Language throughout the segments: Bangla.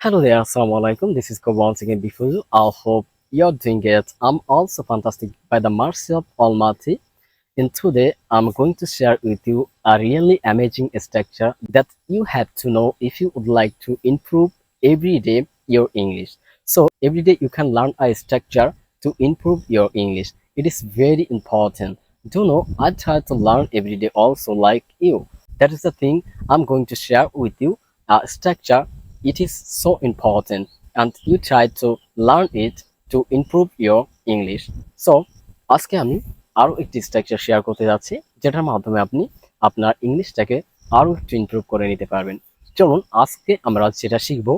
Hello there, assalamu alaikum. This is Kob once again before you. I hope you're doing it. I'm also fantastic by the mercy of Almighty. And today I'm going to share with you a really amazing structure that you have to know if you would like to improve every day your English. So every day you can learn a structure to improve your English. It is very important. Do know I try to learn every day also like you. That is the thing I'm going to share with you. A structure, it is so important and you try to learn it to improve your English. So আজকে আমি আরো একটি স্ট্রাকচার শেয়ার করতে যাচ্ছি যেটার মাধ্যমে আপনি আপনার ইংলিশটাকে আরো একটু ইমপ্রুভ করে নিতে পারবেন। চলুন আজকে আমরা যেটা শিখব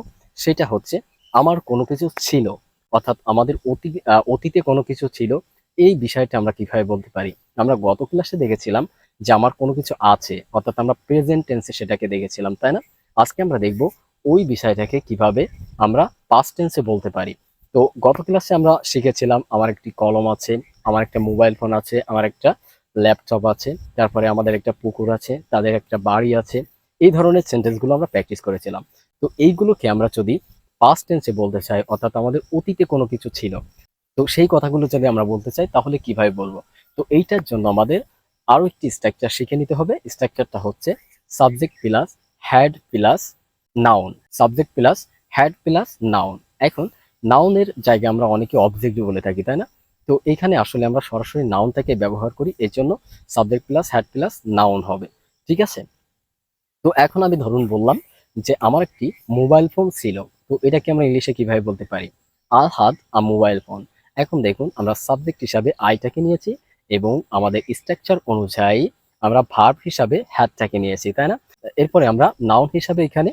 সেটা হচ্ছে আমার কোনো কিছু ছিল, অর্থাৎ আমাদের অতীতে কোনো কিছু ছিল, এই বিষয়টা আমরা কিভাবে বলতে পারি। আমরা গত ক্লাসে দেখেছিলাম যে আমার কোনো কিছু আছে, অর্থাৎ আমরা প্রেজেন্ট টেন্সে সেটাকে দেখেছিলাম, তাই না? আজকে আমরা দেখব ওই বিষয়টাকে কিভাবে আমরা পাস্ট টেন্সে বলতে পারি। তো গত ক্লাসে আমরা শিখেছিলাম আমার একটি কলম আছে, আমার একটা মোবাইল ফোন আছে, আমার একটা ল্যাপটপ আছে, তারপরে আমাদের একটা পুকুর আছে, তাদের একটা বাড়ি আছে। এই ধরনের সেন্টেন্সগুলো আমরা প্র্যাকটিস করেছিলাম। তো এইগুলোকে আমরা যদি পাস্ট টেন্সে বলতে চাই, অর্থাৎ আমাদের অতীতে কোনো কিছু ছিল, তো সেই কথাগুলো যদি আমরা বলতে চাই তাহলে কিভাবে বলবো? তো এইটার জন্য আমাদের আরো একটি স্ট্রাকচার শিখে নিতে হবে। স্ট্রাকচারটা হচ্ছে subject plus had plus noun. Subject plus had plus noun. এখন নাউনের জায়গায় আমরা অনেকে অবজেক্ট বলে থাকি, তাই না? তো এখানে আসলে আমরা সরাসরি নাউনটাকে ব্যবহার করি, এর জন্য subject plus had plus noun হবে। ঠিক আছে? তো এখন আমি ধরুন বললাম যে আমার একটি মোবাইল ফোন ছিল। তো এটাকে আমরা ইংলিশে কিভাবে বলতে পারি? I had a mobile phone. এখন দেখুন আমরা সাবজেক্ট হিসাবে আইটাকে নিয়েছি এবং আমাদের স্ট্রাকচার অনুযায়ী আমরা ভার্ব হিসাবে হ্যাডটাকে নিয়েছি, তাই না? এরপরে আমরা নাউন হিসাবে এখানে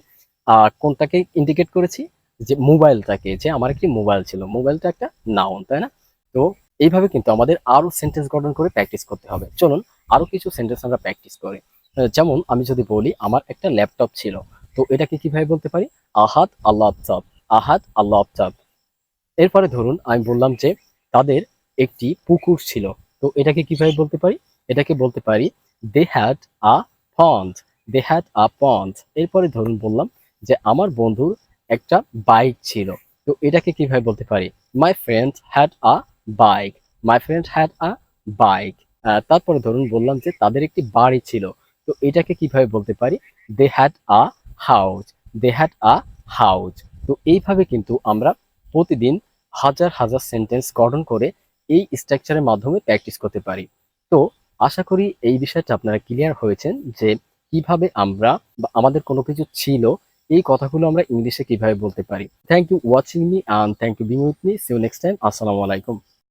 কোনটাকে ইন্ডিকেট করেছি? যে মোবাইলটাকে, যে আমার একটি মোবাইল ছিল। মোবাইলটা একটা নাউন, তাই না? তো এইভাবে কিন্তু আমাদের আরো সেন্টেন্স গঠন করে প্র্যাকটিস করতে হবে। চলুন আরো কিছু সেন্টেন্স আমরা প্র্যাকটিস করি। যেমন আমি যদি বলি আমার একটা ল্যাপটপ ছিল, তো এটাকে কিভাবে বলতে পারি? আহাদ আ ল্যাপটপ। আহাদ আ ল্যাপটপ। এরপরে ধরুন আমি বললাম যে তাদের একটি পুকুর ছিল, তো এটাকে কিভাবে বলতে পারি? এটাকে বলতে পারি they had a pond. They had আ পন্ড। এরপরে ধরুন বললাম যে আমার বন্ধুর একটা বাইক ছিল, তো এটাকে কিভাবে বলতে পারি? My friend had a bike. My friend had a bike. তারপরে ধরুন বললাম যে তাদের একটি বাড়ি ছিল, তো এটাকে কিভাবে বলতে পারি? They had a house. They had a house. তো এইভাবে কিন্তু আমরা প্রতিদিন হাজার হাজার সেন্টেন্স গঠন করে এই স্ট্রাকচারের মাধ্যমে প্র্যাকটিস করতে পারি। তো আশা করি এই বিষয়টা আপনারা ক্লিয়ার হয়েছেন যে কিভাবে আমরা বা আমাদের কোনো কিছু ছিল এই কথাগুলো আমরা ইংলিশে কিভাবে বলতে পারি। Thank you watching me and thank you being with me. See you next time. আসসালামু আলাইকুম।